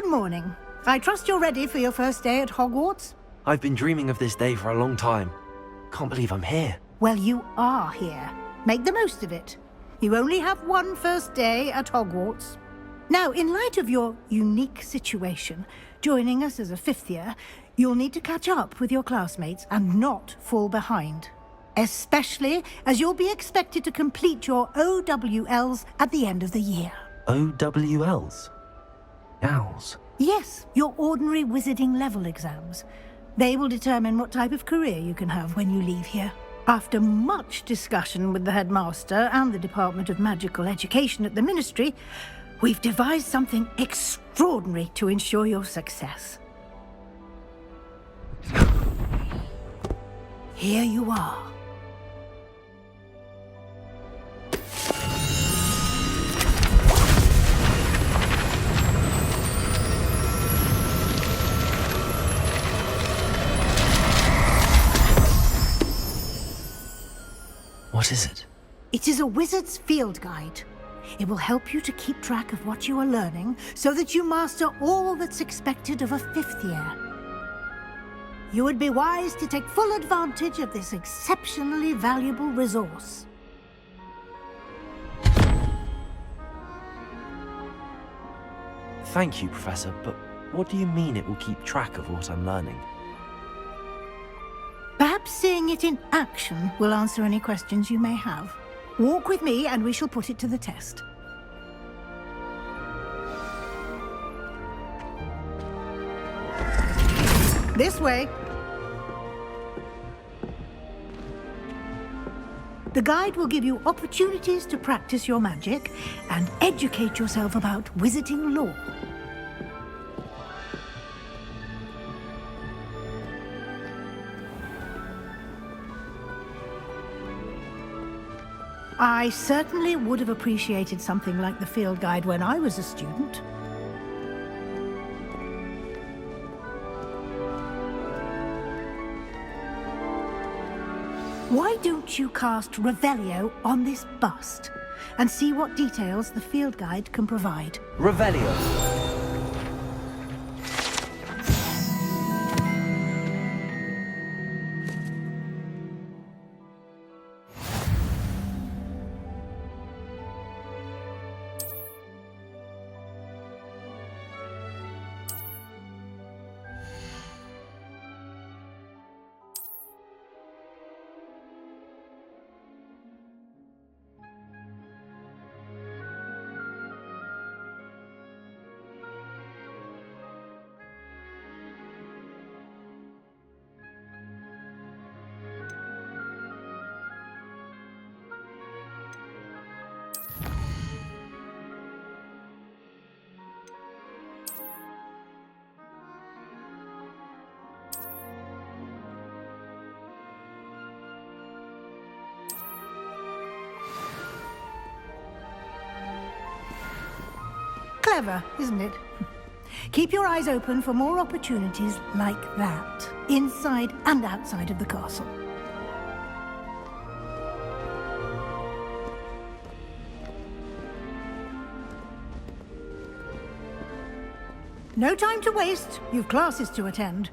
Good morning. I trust you're ready for your first day at Hogwarts? I've been dreaming of this day for a long time. Can't believe I'm here. Well, you are here. Make the most of it. You only have one first day at Hogwarts. Now, in light of your unique situation, joining us as a fifth year, you'll need to catch up with your classmates and not fall behind. Especially as you'll be expected to complete your OWLs at the end of the year. OWLs? Owls? Yes, your ordinary wizarding level exams. They will determine what type of career you can have when you leave here. After much discussion with the headmaster and the Department of Magical Education at the Ministry, we've devised something extraordinary to ensure your success. Here you are. What is it? It is a wizard's field guide. It will help you to keep track of what you are learning so that you master all that's expected of a fifth year. You would be wise to take full advantage of this exceptionally valuable resource. Thank you, Professor, but what do you mean it will keep track of what I'm learning? Perhaps seeing it in action will answer any questions you may have. Walk with me and we shall put it to the test. This way. The guide will give you opportunities to practice your magic and educate yourself about wizarding lore. I certainly would have appreciated something like the field guide when I was a student. Why don't you cast Revelio on this bust and see what details the field guide can provide? Revelio! Clever, isn't it? Keep your eyes open for more opportunities like that, inside and outside of the castle. No time to waste. You've classes to attend.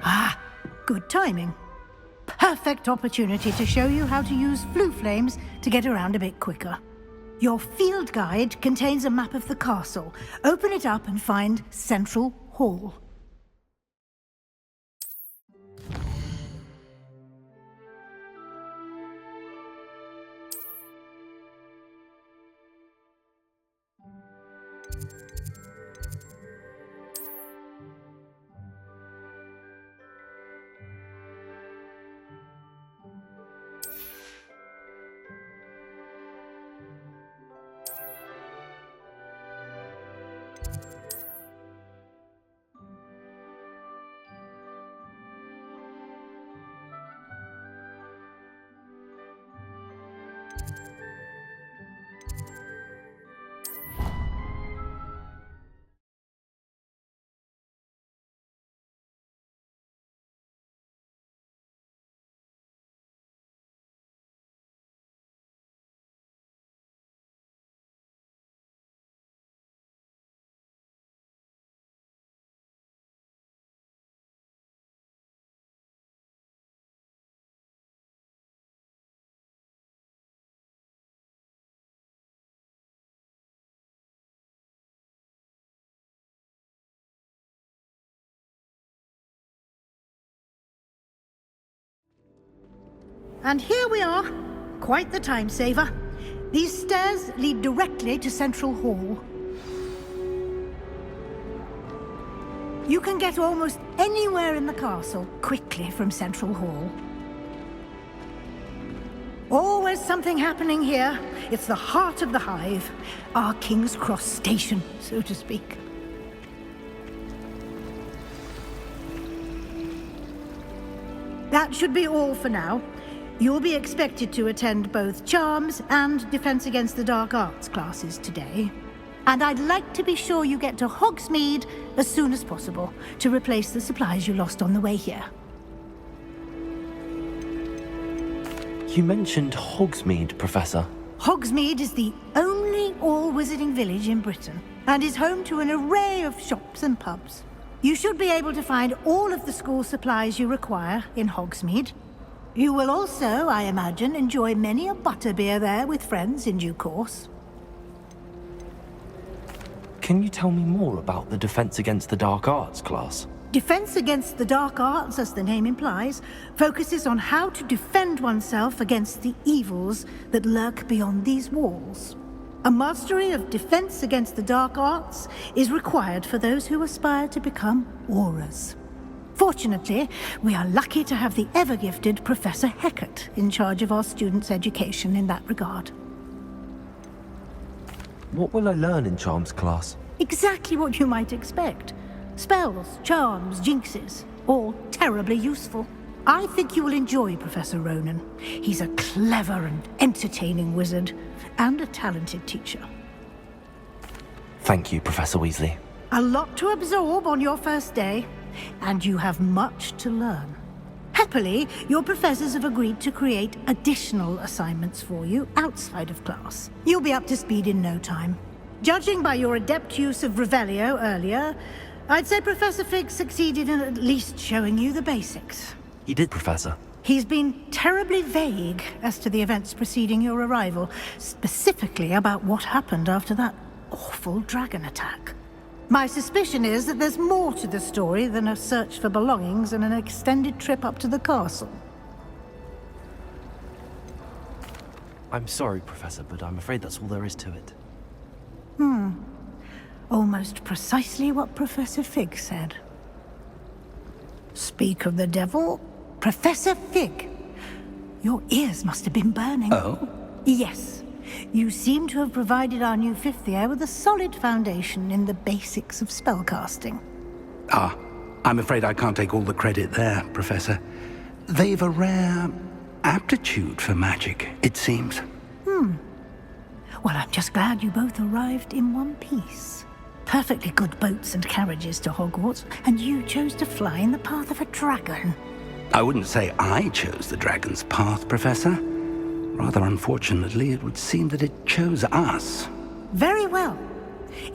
Ah, good timing. Perfect opportunity to show you how to use flue flames to get around a bit quicker. Your field guide contains a map of the castle. Open it up and find Central Hall. And here we are. Quite the time saver. These stairs lead directly to Central Hall. You can get almost anywhere in the castle quickly from Central Hall. Always something happening here. It's the heart of the hive. Our King's Cross station, so to speak. That should be all for now. You'll be expected to attend both Charms and Defense Against the Dark Arts classes today. And I'd like to be sure you get to Hogsmeade as soon as possible to replace the supplies you lost on the way here. You mentioned Hogsmeade, Professor. Hogsmeade is the only all-wizarding village in Britain and is home to an array of shops and pubs. You should be able to find all of the school supplies you require in Hogsmeade. You will also, I imagine, enjoy many a butterbeer there with friends in due course. Can you tell me more about the Defense Against the Dark Arts class? Defense Against the Dark Arts, as the name implies, focuses on how to defend oneself against the evils that lurk beyond these walls. A mastery of Defense Against the Dark Arts is required for those who aspire to become Aurors. Fortunately, we are lucky to have the ever-gifted Professor Hecat in charge of our students' education in that regard. What will I learn in Charms class? Exactly what you might expect. Spells, charms, jinxes, all terribly useful. I think you will enjoy Professor Ronan. He's a clever and entertaining wizard, and a talented teacher. Thank you, Professor Weasley. A lot to absorb on your first day, and you have much to learn. Happily, your professors have agreed to create additional assignments for you outside of class. You'll be up to speed in no time. Judging by your adept use of Revelio earlier, I'd say Professor Fig succeeded in at least showing you the basics. He did, Professor. He's been terribly vague as to the events preceding your arrival, specifically about what happened after that awful dragon attack. My suspicion is that there's more to the story than a search for belongings and an extended trip up to the castle. I'm sorry, Professor, but I'm afraid that's all there is to it. Almost precisely what Professor Fig said. Speak of the devil, Professor Fig. Your ears must have been burning. Oh? Yes. You seem to have provided our new fifth year with a solid foundation in the basics of spellcasting. Ah, I'm afraid I can't take all the credit there, Professor. They've a rare aptitude for magic, it seems. Well, I'm just glad you both arrived in one piece. Perfectly good boats and carriages to Hogwarts, and you chose to fly in the path of a dragon. I wouldn't say I chose the dragon's path, Professor. Rather unfortunately, it would seem that it chose us. Very well.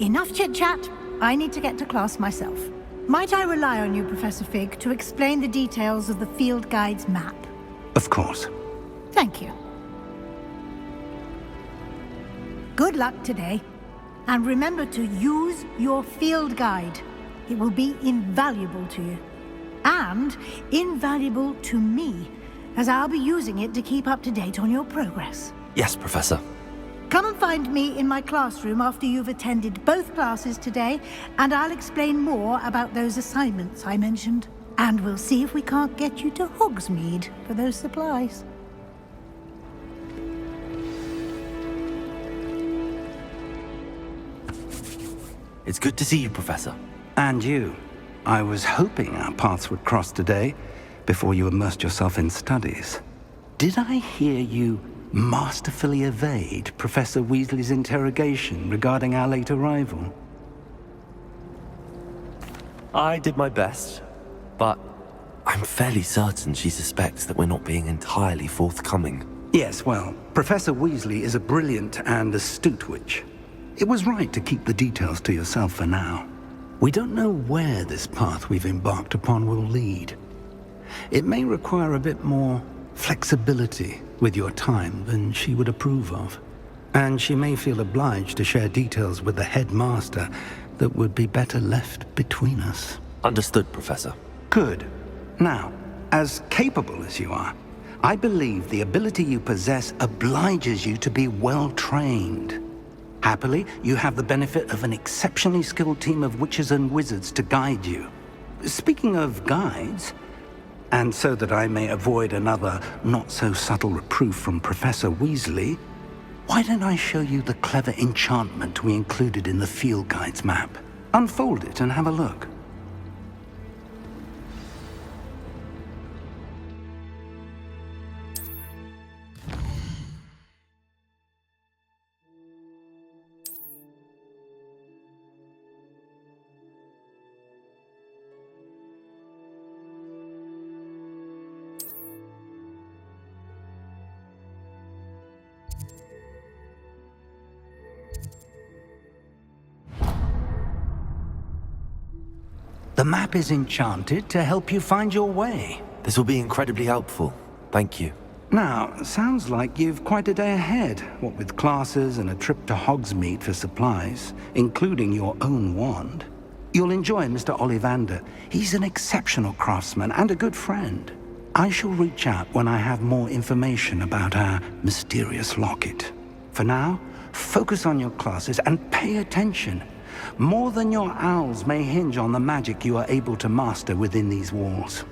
Enough chit-chat. I need to get to class myself. Might I rely on you, Professor Fig, to explain the details of the field guide's map? Of course. Thank you. Good luck today. And remember to use your field guide. It will be invaluable to you. And invaluable to me, as I'll be using it to keep up to date on your progress. Yes, Professor. Come and find me in my classroom after you've attended both classes today, and I'll explain more about those assignments I mentioned. And we'll see if we can't get you to Hogsmeade for those supplies. It's good to see you, Professor. And you. I was hoping our paths would cross today, before you immersed yourself in studies. Did I hear you masterfully evade Professor Weasley's interrogation regarding our late arrival? I did my best, but I'm fairly certain she suspects that we're not being entirely forthcoming. Yes, well, Professor Weasley is a brilliant and astute witch. It was right to keep the details to yourself for now. We don't know where this path we've embarked upon will lead. It may require a bit more flexibility with your time than she would approve of. And she may feel obliged to share details with the headmaster that would be better left between us. Understood, Professor. Good. Now, as capable as you are, I believe the ability you possess obliges you to be well-trained. Happily, you have the benefit of an exceptionally skilled team of witches and wizards to guide you. Speaking of guides, and so that I may avoid another not-so-subtle reproof from Professor Weasley, why don't I show you the clever enchantment we included in the field guide's map? Unfold it and have a look. The map is enchanted to help you find your way. This will be incredibly helpful. Thank you. Now, sounds like you've quite a day ahead, what with classes and a trip to Hogsmeade for supplies, including your own wand. You'll enjoy Mr. Ollivander. He's an exceptional craftsman and a good friend. I shall reach out when I have more information about our mysterious locket. For now, focus on your classes and pay attention. More than your owls may hinge on the magic you are able to master within these walls.